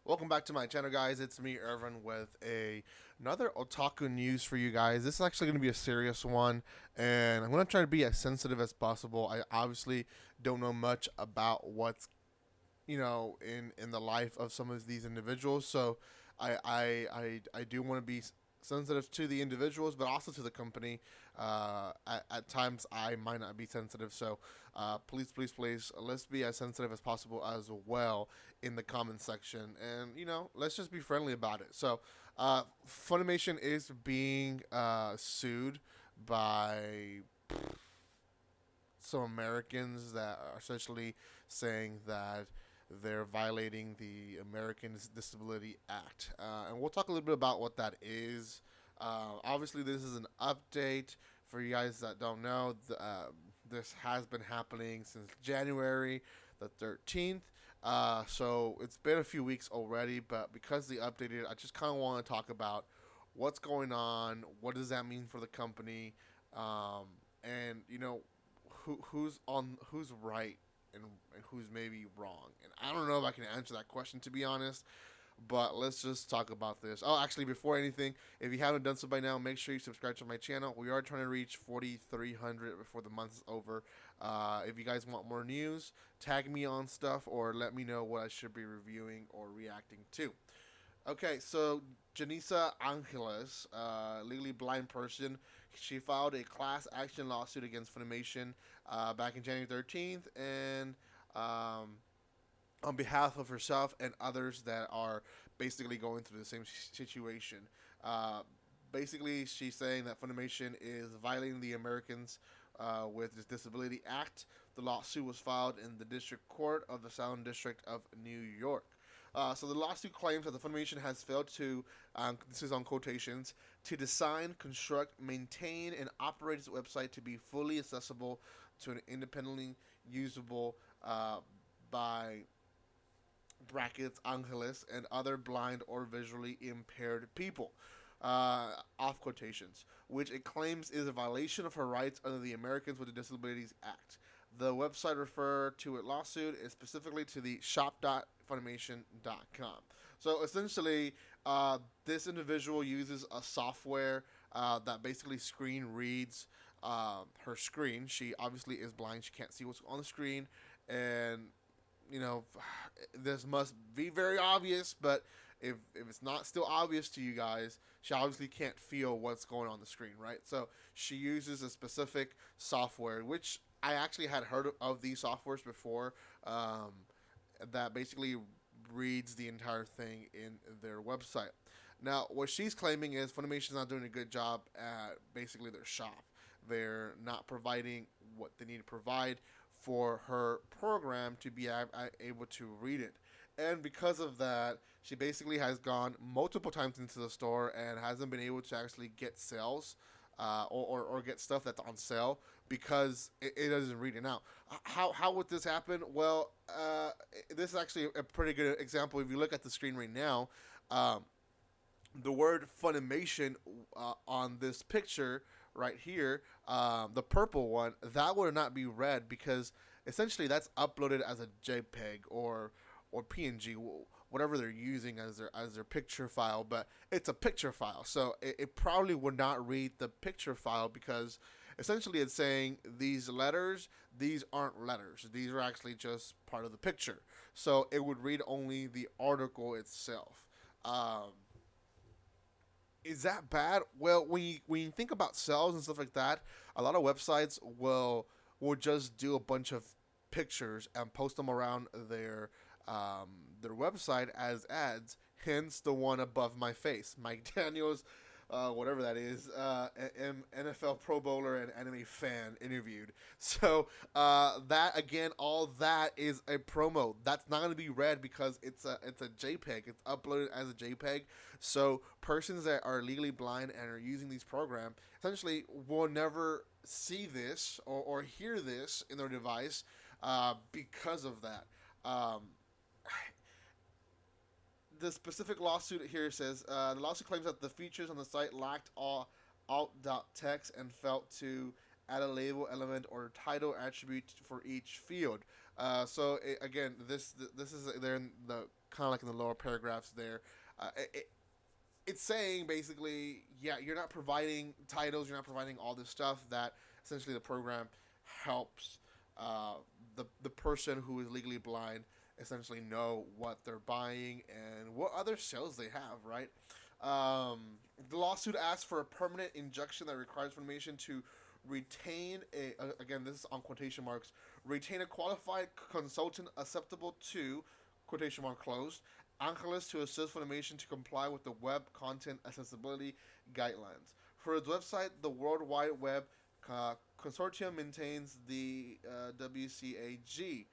Welcome back to my channel, guys. It's me, Irvin, with another otaku news for you guys. This is actually going to be a serious one, and I'm going to try to be as sensitive as possible. I obviously don't know much about what's in the life of some of these individuals, so I do want to be sensitive to the individuals, but also to the company. At times, I might not be sensitive, so please, let's be as sensitive as possible as well in the comment section, and let's just be friendly about it. So, Funimation is being sued by some Americans that are essentially saying that they're violating the Americans Disability Act. And we'll talk a little bit about what that is. Obviously, this is an update for you guys that don't know. This has been happening since January the 13th. So it's been a few weeks already, but because they updated it, I just kind of want to talk about what's going on, what does that mean for the company, and who's right and who's maybe wrong. And I don't know if I can answer that question, to be honest. But let's just talk about this. Oh, actually, before anything, if you haven't done so by now, make sure you subscribe to my channel. We are trying to reach 4,300 before the month is over. If you guys want more news, tag me on stuff or let me know what I should be reviewing or reacting to. Okay, so Janisa Angeles, legally blind person, she filed a class action lawsuit against Funimation back in January 13th, and on behalf of herself and others that are basically going through the same situation. Uh, Basically, she's saying that Funimation is violating the Americans with this Disability Act. The lawsuit was filed in the District Court of the Southern District of New York. So the lawsuit claims that the Funimation has failed to, this is on quotations, to design, construct, maintain, and operate its website to be fully accessible to an independently usable by brackets Angeles and other blind or visually impaired people. Off quotations, which it claims is a violation of her rights under the Americans with Disabilities Act. The website referred to it lawsuit is specifically to the shop.funimation.com. So essentially, this individual uses a software that basically screen reads her screen. She obviously is blind; she can't see what's on the screen, and you know, this must be very obvious, but if it's not still obvious to you guys, she obviously can't feel what's going on the screen, right? So she uses a specific software, which I actually had heard of these softwares before, that basically reads the entire thing in their website. Now, what she's claiming is Funimation's not doing a good job at basically their shop. They're not providing what they need to provide for her program to be able to read it. And because of that, she basically has gone multiple times into the store and hasn't been able to actually get sales or get stuff that's on sale because it doesn't read it. Now, how would this happen? Well, this is actually a pretty good example. If you look at the screen right now, um, the word Funimation on this picture right here, the purple one, that would not be read because essentially that's uploaded as a JPEG or PNG, whatever they're using as their picture file, but it's a picture file, so it probably would not read the picture file because essentially it's saying these aren't letters, these are actually just part of the picture, so it would read only the article itself. Um, is that bad? Well, when you think about sales and stuff like that, a lot of websites will just do a bunch of pictures and post them around their website as ads. Hence the one above my face, Mike Daniels, whatever that is, NFL Pro Bowler and anime fan interviewed. So that again, all that is a promo. That's not going to be read because it's a JPEG. It's uploaded as a JPEG. So persons that are legally blind and are using these programs essentially will never see this or hear this in their device because of that. Um, the specific lawsuit here says the lawsuit claims that the features on the site lacked all alt.text and failed to add a label element or title attribute for each field. So again, this is there in the kind of like in the lower paragraphs there. Uh, it, it's saying basically, yeah, you're not providing titles, you're not providing all this stuff that essentially the program helps uh, the person who is legally blind essentially know what they're buying and what other sales they have, right? Um, the lawsuit asks for a permanent injunction that requires Funimation to retain again, this is on quotation marks, retain a qualified consultant acceptable to, quotation mark closed, Angeles to assist Funimation to comply with the Web Content Accessibility Guidelines. For its website, the World Wide Web Consortium maintains the WCAG.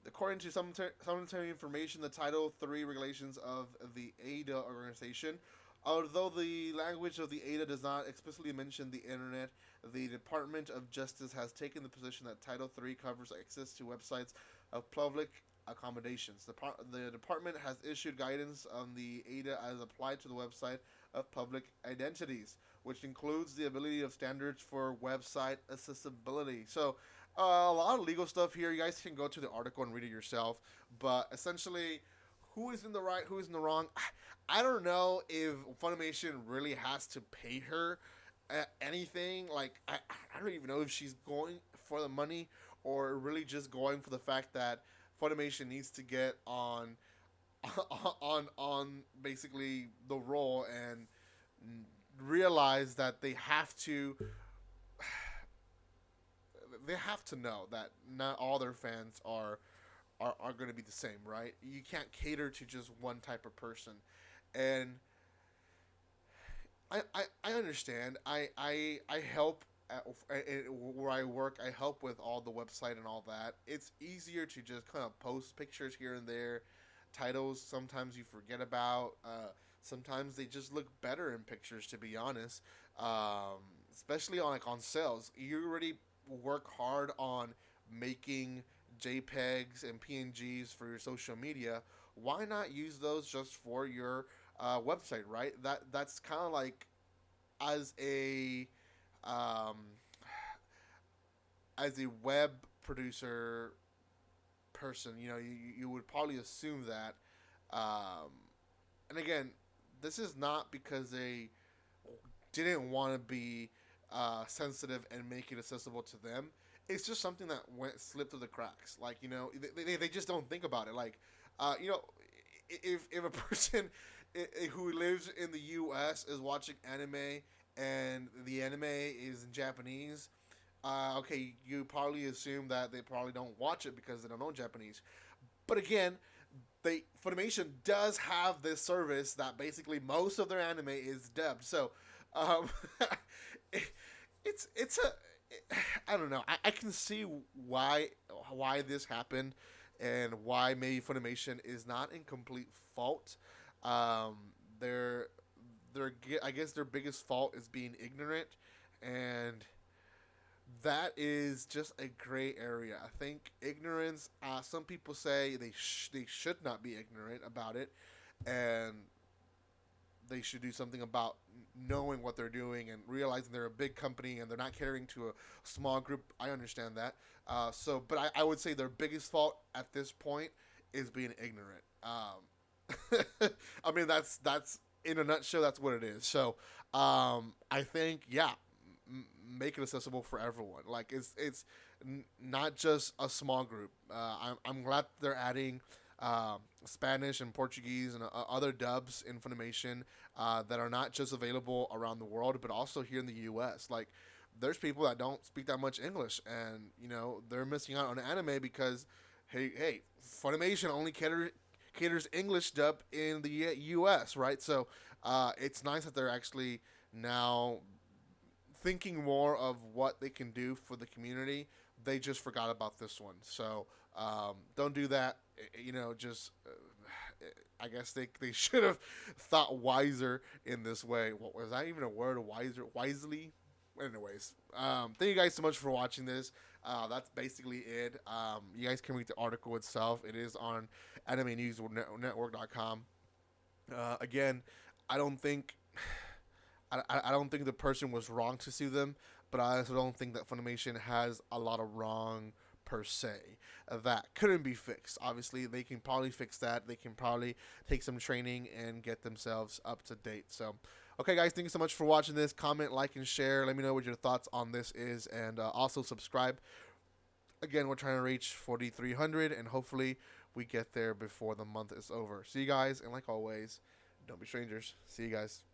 According to supplementary information, the Title III regulations of the ADA organization, although the language of the ADA does not explicitly mention the internet, the Department of Justice has taken the position that Title III covers access to websites of public accommodations. The department has issued guidance on the ADA as applied to the website of public identities, which includes the ability of standards for website accessibility. So, a lot of legal stuff here. You guys can go to the article and read it yourself. But essentially, who is in the right, who is in the wrong? I don't know if Funimation really has to pay her anything. Like, I don't even know if she's going for the money or really just going for the fact that Funimation needs to get on on basically the role and realize that they have to know that not all their fans are going to be the same, right? You can't cater to just one type of person, and I understand. I help where I work. I help with all the website and all that. It's easier to just kind of post pictures here and there. Titles sometimes you forget about. Sometimes they just look better in pictures, to be honest. Um, Especially on like on sales, you already work hard on making JPEGs and PNGs for your social media. Why not use those just for your website, right? That's kind of like as a um, as a web producer person, you would probably assume that. Um, and again, this is not because they didn't want to be sensitive and make it accessible to them. It's just something that went slipped through the cracks. Like they just don't think about it. Like you know, if a person who lives in the U.S. is watching anime and the anime is in Japanese, okay, you probably assume that they probably don't watch it because they don't know Japanese. But again, Funimation does have this service that basically most of their anime is dubbed. So, um, it, it's a I don't know. I can see why this happened and why maybe Funimation is not in complete fault. Um, their I guess their biggest fault is being ignorant, and that is just a gray area. I think ignorance. Some people say they should not be ignorant about it, and they should do something about knowing what they're doing and realizing they're a big company and they're not catering to a small group. I understand that. But I would say their biggest fault at this point is being ignorant. I mean, that's in a nutshell. That's what it is. So, I think, yeah, make it accessible for everyone. Like not just a small group. I'm glad they're adding Spanish and Portuguese and other dubs in Funimation that are not just available around the world, but also here in the U.S. Like, there's people that don't speak that much English, and they're missing out on anime because, hey, Funimation only caters English dub in the U.S. Right? So it's nice that they're actually now thinking more of what they can do for the community. They just forgot about this one, so don't do that. Just I guess they should have thought wiser in this way. What was that even a word? Wisely. Anyways, thank you guys so much for watching this. That's basically it. You guys can read the article itself. It is on AnimeNewsNetwork.com. Again, I don't think I don't think the person was wrong to sue them, but I also don't think that Funimation has a lot of wrong per se that couldn't be fixed. Obviously, they can probably fix that. They can probably take some training and get themselves up to date. So, okay, guys, thank you so much for watching this. Comment, like, and share. Let me know what your thoughts on this is, and also subscribe. Again, we're trying to reach 4,300, and hopefully we get there before the month is over. See you guys, and like always, don't be strangers. See you guys.